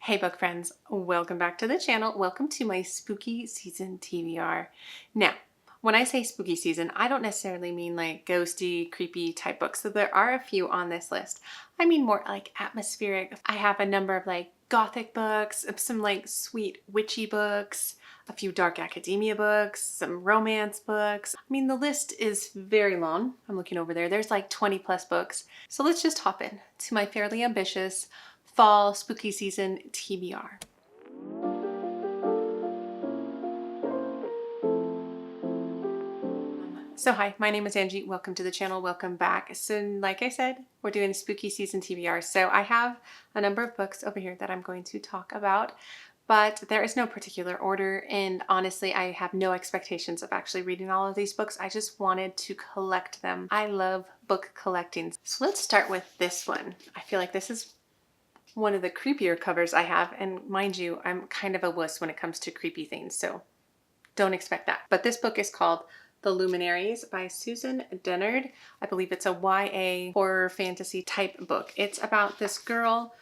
Hey book friends, welcome back to the channel. Welcome to my spooky season TBR. Now, when I say spooky season, I don't necessarily mean like ghosty, creepy type books. So there are a few on this list. I mean more like atmospheric. I have a number of like Gothic books, some like sweet witchy books, a few dark academia books, some romance books. I mean, the list is very long. I'm looking over there. There's like 20 plus books. So let's just hop in to my fairly ambitious fall spooky season TBR. So hi, my name is Angie. Welcome to the channel. Welcome back. So like I said, we're doing spooky season TBR. So I have a number of books over here that I'm going to talk about, but there is no particular order. And honestly, I have no expectations of actually reading all of these books. I just wanted to collect them. I love book collecting. So let's start with this one. I feel like this is one of the creepier covers I have, and mind you, I'm kind of a wuss when it comes to creepy things, so don't expect that. But this book is called The Luminaries by Susan Dennard. I believe it's a YA horror fantasy type book. It's about this girl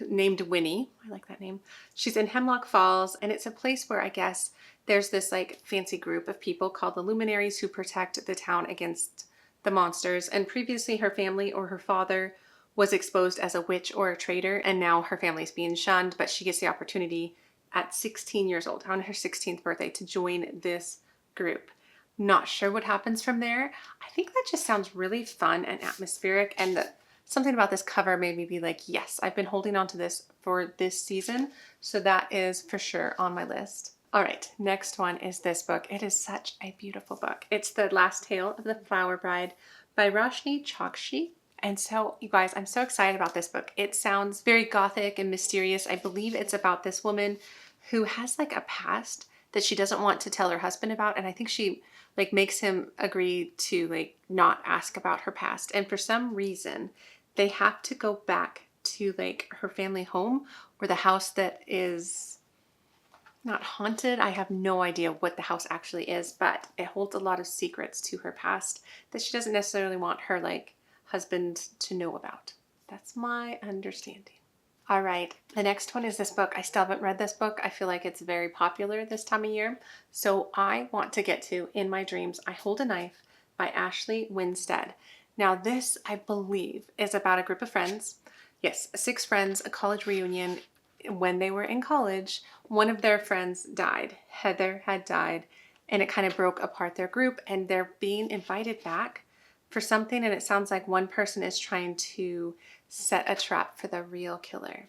named Winnie. I like that name. She's in Hemlock Falls, and it's a place where I guess there's this like fancy group of people called the Luminaries who protect the town against the monsters. And previously her family or her father was exposed as a witch or a traitor, and now her family's being shunned, but she gets the opportunity at 16 years old, on her 16th birthday, to join this group. Not sure what happens from there. I think that just sounds really fun and atmospheric, and something about this cover made me be like, yes, I've been holding on to this for this season, so that is for sure on my list. All right, next one is this book. It is such a beautiful book. It's The Last Tale of the Flower Bride by Roshni Chokshi. And so, you guys, I'm so excited about this book. It sounds very gothic and mysterious. I believe it's about this woman who has like a past that she doesn't want to tell her husband about. And I think she like makes him agree to like not ask about her past. And for some reason, they have to go back to like her family home or the house that is not haunted. I have no idea what the house actually is, but it holds a lot of secrets to her past that she doesn't necessarily want her like husband to know about. That's my understanding. All right, the next one is this book. I still haven't read this book. I feel like it's very popular this time of year. So I want to get to In My Dreams, I Hold a Knife by Ashley Winstead. Now this, I believe, is about a group of friends. Yes, 6 friends, a college reunion. When they were in college, one of their friends died. Heather had died, and it kind of broke apart their group, and they're being invited back for something, and it sounds like one person is trying to set a trap for the real killer.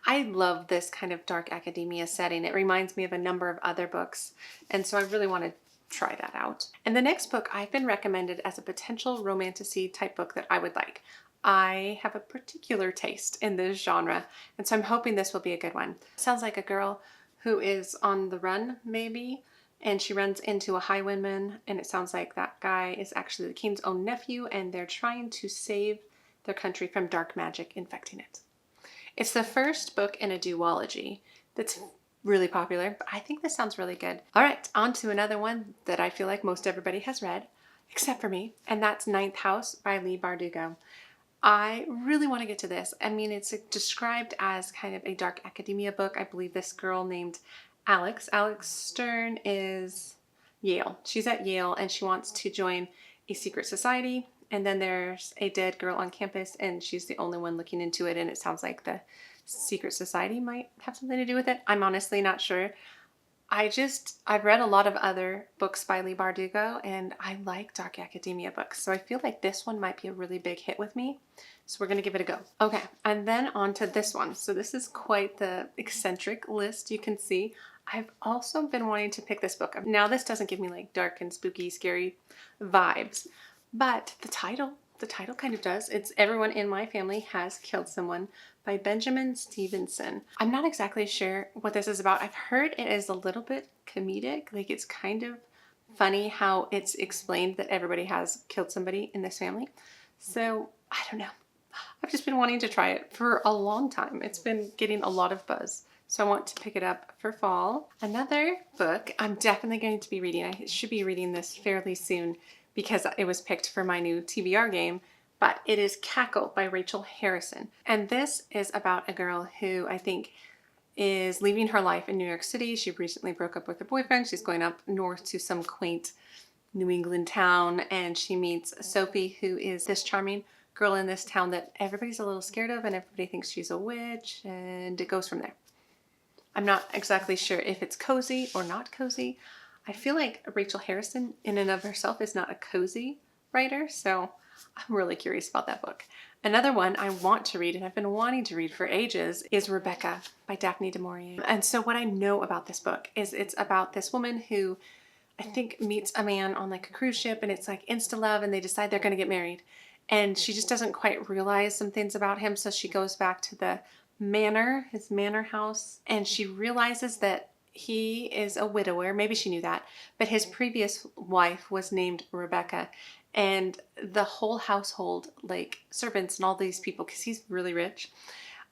I love this kind of dark academia setting. It reminds me of a number of other books, and so I really want to try that out. And the next book I've been recommended as a potential romantasy type book that I would like. I have a particular taste in this genre, and so I'm hoping this will be a good one. Sounds like a girl who is on the run, maybe, and she runs into a highwayman, and it sounds like that guy is actually the king's own nephew, and they're trying to save their country from dark magic infecting it. It's the first book in a duology that's really popular, but I think this sounds really good. All right, on to another one that I feel like most everybody has read, except for me, and that's Ninth House by Leigh Bardugo. I really want to get to this. I mean, it's described as kind of a dark academia book. I believe this girl named Alex Stern is Yale. She's at Yale and she wants to join a secret society. And then there's a dead girl on campus and she's the only one looking into it. And it sounds like the secret society might have something to do with it. I'm honestly not sure. I've read a lot of other books by Leigh Bardugo, and I like dark academia books. So I feel like this one might be a really big hit with me. So we're going to give it a go. Okay, and then on to this one. So this is quite the eccentric list, you can see. I've also been wanting to pick this book up. Now this doesn't give me like dark and spooky, scary vibes, but the title kind of does. It's Everyone in My Family Has Killed Someone by Benjamin Stevenson. I'm not exactly sure what this is about. I've heard it is a little bit comedic. Like it's kind of funny how it's explained that everybody has killed somebody in this family. So I don't know. I've just been wanting to try it for a long time. It's been getting a lot of buzz. So I want to pick it up for fall. Another book I'm definitely going to be reading. I should be reading this fairly soon because it was picked for my new TBR game, but it is Cackle by Rachel Harrison. And this is about a girl who I think is leaving her life in New York City. She recently broke up with her boyfriend. She's going up north to some quaint New England town, and she meets Sophie, who is this charming girl in this town that everybody's a little scared of, and everybody thinks she's a witch, and it goes from there. I'm not exactly sure if it's cozy or not cozy. I feel like Rachel Harrison in and of herself is not a cozy writer, so I'm really curious about that book. Another one I want to read, and I've been wanting to read for ages, is Rebecca by Daphne du Maurier. And so what I know about this book is it's about this woman who I think meets a man on like a cruise ship, and it's like insta love, and they decide they're going to get married. And she just doesn't quite realize some things about him, so she goes back to the manor, his manor house, and she realizes that he is a widower. Maybe she knew that, but his previous wife was named Rebecca, and the whole household, like servants and all these people, because he's really rich,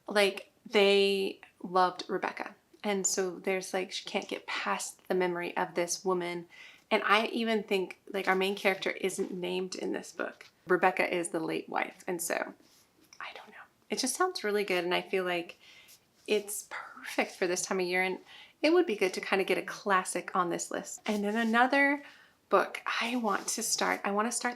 like they loved Rebecca. And so there's like, she can't get past the memory of this woman. And I even think like our main character isn't named in this book. Rebecca is the late wife. And so I don't know. It just sounds really good. And I feel like it's perfect for this time of year. And it would be good to kind of get a classic on this list. And then another book I want to start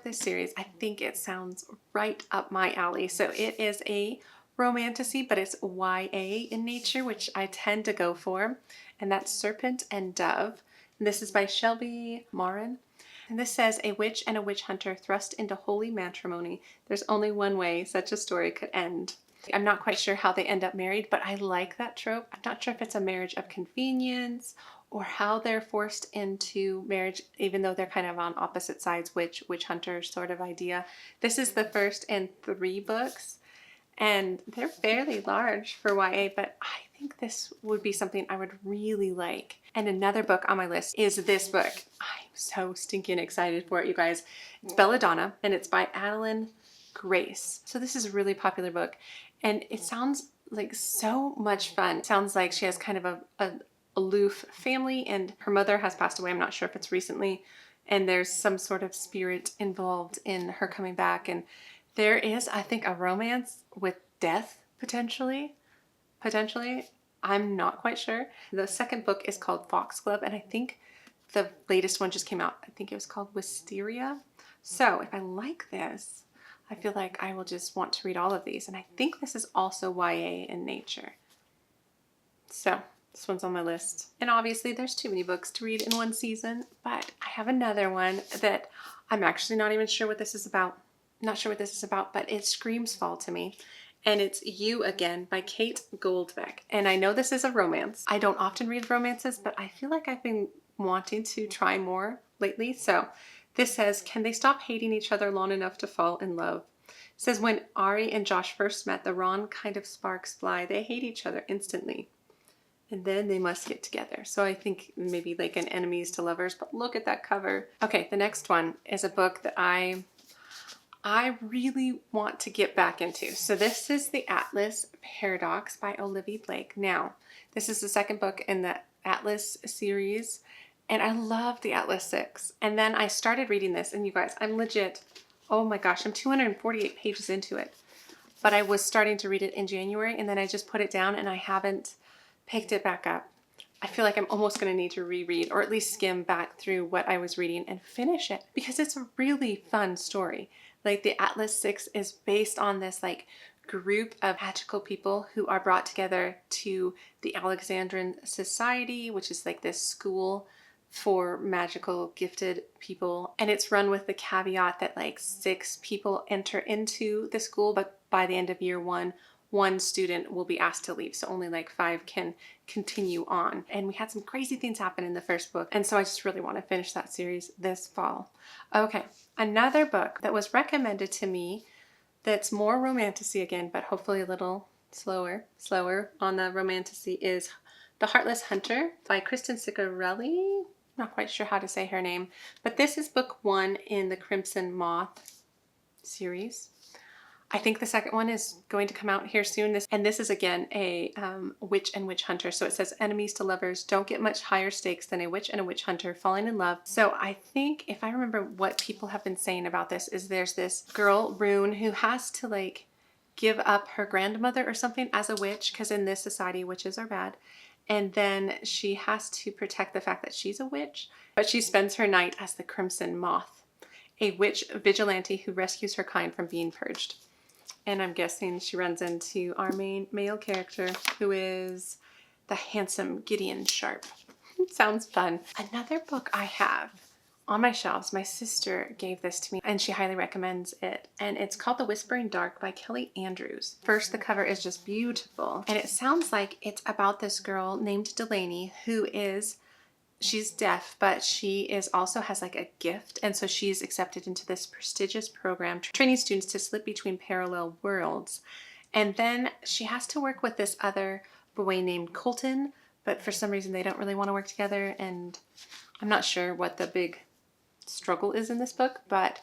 this series. I think it sounds right up my alley. So it is a romantasy, but it's YA in nature, which I tend to go for. And that's Serpent and Dove. And this is by Shelby Morin. And this says, a witch and a witch hunter thrust into holy matrimony. There's only one way such a story could end. I'm not quite sure how they end up married, but I like that trope. I'm not sure if it's a marriage of convenience or how they're forced into marriage, even though they're kind of on opposite sides, witch hunter sort of idea. This is the first in 3 books, and they're fairly large for YA, but I think this would be something I would really like. And another book on my list is this book. I'm so stinking excited for it, you guys. It's Belladonna, and it's by Adeline Grace. So this is a really popular book, and it sounds like so much fun. It sounds like she has kind of a aloof family, and her mother has passed away. I'm not sure if it's recently, and there's some sort of spirit involved in her coming back, and there is, I think, a romance with death, potentially. I'm not quite sure. The second book is called Foxglove, and I think the latest one just came out. I think it was called Wisteria. So if I like this, I feel like I will just want to read all of these. And I think this is also YA in nature. So this one's on my list. And obviously there's too many books to read in one season, but I have another one that I'm actually not even sure what this is about. Not sure what this is about, but it screams fall to me. And it's You Again by Kate Goldbeck. And I know this is a romance. I don't often read romances, but I feel like I've been wanting to try more lately. So this says, can they stop hating each other long enough to fall in love? It says, when Ari and Josh first met, the wrong kind of sparks fly. They hate each other instantly, and then they must get together. So I think maybe like an enemies to lovers, but look at that cover. Okay, the next one is a book that I really want to get back into. So this is The Atlas Paradox by Olivia Blake. Now, this is the second book in the Atlas series, and I love the Atlas 6. And then I started reading this, and you guys, I'm legit, oh my gosh, I'm 248 pages into it. But I was starting to read it in January, and then I just put it down, and I haven't picked it back up. I feel like I'm almost going to need to reread, or at least skim back through what I was reading and finish it, because it's a really fun story. Like the Atlas 6 is based on this like group of magical people who are brought together to the Alexandrian Society, which is like this school for magical gifted people. And it's run with the caveat that like 6 people enter into the school, but by the end of year 1, 1 student will be asked to leave. So only like 5 can continue on. And we had some crazy things happen in the first book. And so I just really want to finish that series this fall. Okay, another book that was recommended to me that's more romantasy again, but hopefully a little slower on the romantasy is The Heartless Hunter by Kristen Ciccarelli. Not quite sure how to say her name, but this is book 1 in the Crimson Moth series. I think the second one is going to come out here soon. This is again a witch and witch hunter. So it says enemies to lovers don't get much higher stakes than a witch and a witch hunter falling in love. So I think if I remember what people have been saying about this is there's this girl, Rune, who has to like give up her grandmother or something as a witch, because in this society witches are bad. And then she has to protect the fact that she's a witch, but she spends her night as the Crimson Moth, a witch vigilante who rescues her kind from being purged. And I'm guessing she runs into our main male character, who is the handsome Gideon Sharp. Sounds fun. Another book I have on my shelves, my sister gave this to me and she highly recommends it. And it's called The Whispering Dark by Kelly Andrews. First, the cover is just beautiful. And it sounds like it's about this girl named Delaney who she's deaf, but she also has like a gift. And so she's accepted into this prestigious program, training students to slip between parallel worlds. And then she has to work with this other boy named Colton, but for some reason they don't really want to work together. And I'm not sure what the big struggle is in this book, but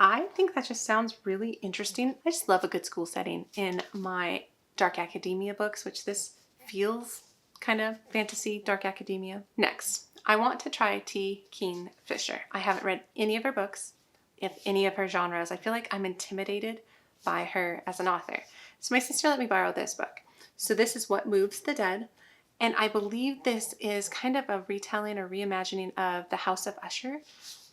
I think that just sounds really interesting. I just love a good school setting in my dark academia books, which this feels kind of fantasy dark academia. Next, I want to try T. Keane Fisher. I haven't read any of her books, if any of her genres. I feel like I'm intimidated by her as an author. So my sister let me borrow this book. So this is What Moves the Dead. And I believe this is kind of a retelling or reimagining of The House of Usher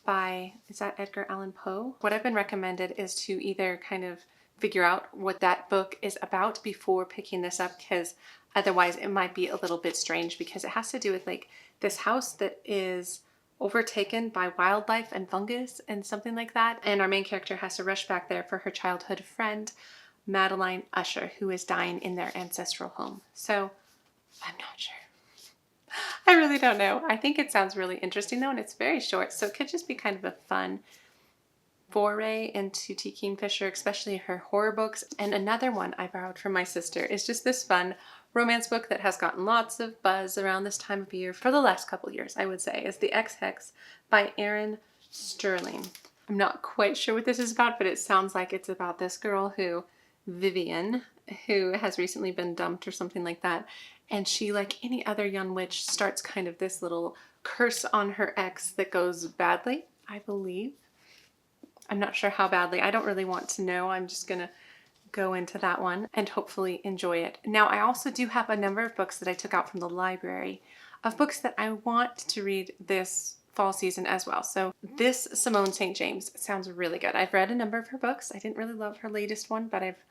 by, is that Edgar Allan Poe? What I've been recommended is to either kind of figure out what that book is about before picking this up, because otherwise it might be a little bit strange, because it has to do with like this house that is overtaken by wildlife and fungus and something like that. And our main character has to rush back there for her childhood friend, Madeline Usher, who is dying in their ancestral home. So I'm not sure. I really don't know. I think it sounds really interesting though, and it's very short, so it could just be kind of a fun foray into T. Keane Fisher, especially her horror books. And another one I borrowed from my sister is just this fun romance book that has gotten lots of buzz around this time of year for the last couple years, I would say, is The Ex-Hex by Erin Sterling. I'm not quite sure what this is about, but it sounds like it's about this girl Vivian, who has recently been dumped or something like that. And she, like any other young witch, starts kind of this little curse on her ex that goes badly, I believe. I'm not sure how badly. I don't really want to know. I'm just going to go into that one and hopefully enjoy it. Now, I also do have a number of books that I took out from the library of books that I want to read this fall season as well. So this Simone St. James sounds really good. I've read a number of her books. I didn't really love her latest one, but I've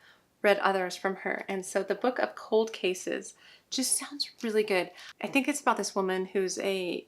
read others from her. And so the book of Cold Cases just sounds really good. I think it's about this woman who's a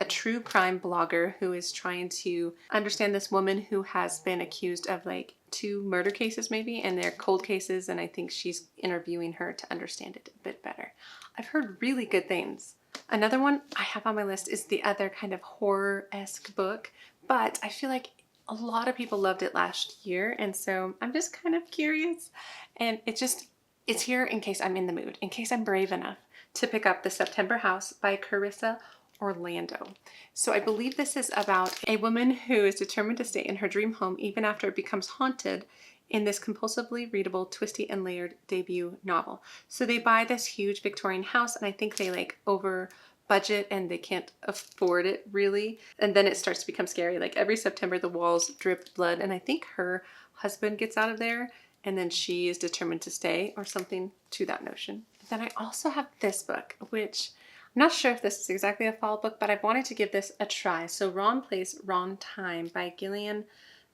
true crime blogger who is trying to understand this woman who has been accused of like 2 murder cases maybe, and they're cold cases, and I think she's interviewing her to understand it a bit better. I've heard really good things. Another one I have on my list is the other kind of horror-esque book, but I feel like a lot of people loved it last year, and so I'm just kind of curious, and it's here in case I'm in the mood, in case I'm brave enough to pick up The September House by Carissa Orlando. So I believe this is about a woman who is determined to stay in her dream home even after it becomes haunted in this compulsively readable, twisty and layered debut novel. So they buy this huge Victorian house, and I think they like over budget and they can't afford it really. And then it starts to become scary. Like every September the walls drip blood, and I think her husband gets out of there and then she is determined to stay, or something to that notion. Then I also have this book, which I'm not sure if this is exactly a fall book, but I've wanted to give this a try. So Wrong Place, Wrong Time by Gillian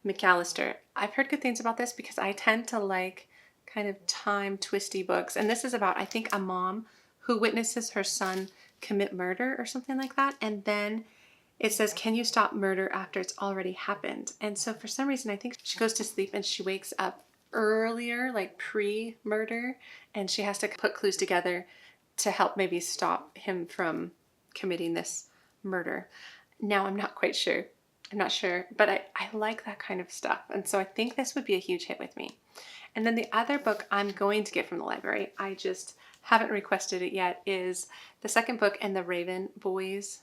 McAllister. I've heard good things about this because I tend to like kind of time twisty books. And this is about, I think, a mom who witnesses her son commit murder or something like that. And then it says, can you stop murder after it's already happened? And so for some reason, I think she goes to sleep and she wakes up earlier, like pre-murder, and she has to put clues together to help maybe stop him from committing this murder. Now, I'm not quite sure. I'm not sure, but I like that kind of stuff. And so I think this would be a huge hit with me. And then the other book I'm going to get from the library, I just haven't requested it yet, is the second book in the Raven Boys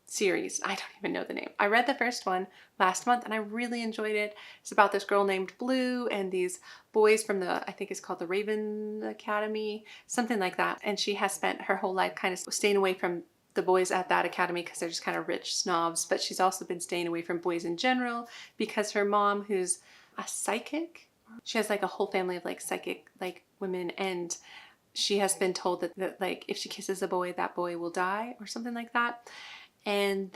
series. I don't even know the name. I read the first one last month and I really enjoyed it. It's about this girl named Blue and these boys from the, I think it's called the Raven Academy, something like that. And she has spent her whole life kind of staying away from the boys at that academy because they're just kind of rich snobs, but she's also been staying away from boys in general because her mom, who's a psychic She has like a whole family of like psychic like women, and she has been told that like if she kisses a boy, that boy will die or something like that. And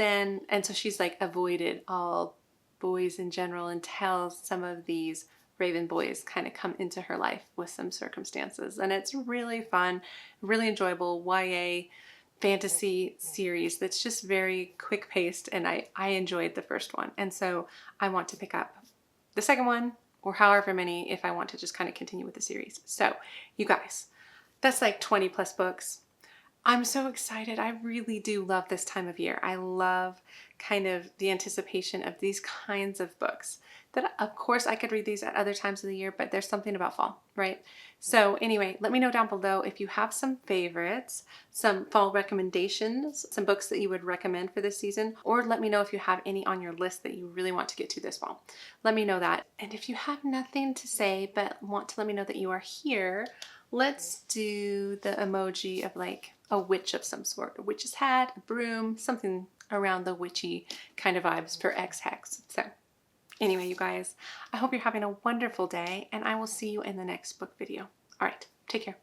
so she's like avoided all boys in general until some of these Raven boys kind of come into her life with some circumstances. And it's really fun, really enjoyable YA fantasy series that's just very quick paced, and I enjoyed the first one. And so I want to pick up the second one, or however many, if I want to just kind of continue with the series. So you guys, that's like 20 plus books. I'm so excited. I really do love this time of year. I love kind of the anticipation of these kinds of books. That, of course, I could read these at other times of the year, but there's something about fall, right? So anyway, let me know down below if you have some favorites, some fall recommendations, some books that you would recommend for this season, or let me know if you have any on your list that you really want to get to this fall. Let me know that. And if you have nothing to say but want to let me know that you are here, let's do the emoji of like a witch of some sort, a witch's hat, a broom, something around the witchy kind of vibes for X Hex. So anyway, you guys, I hope you're having a wonderful day, and I will see you in the next book video. All right, take care.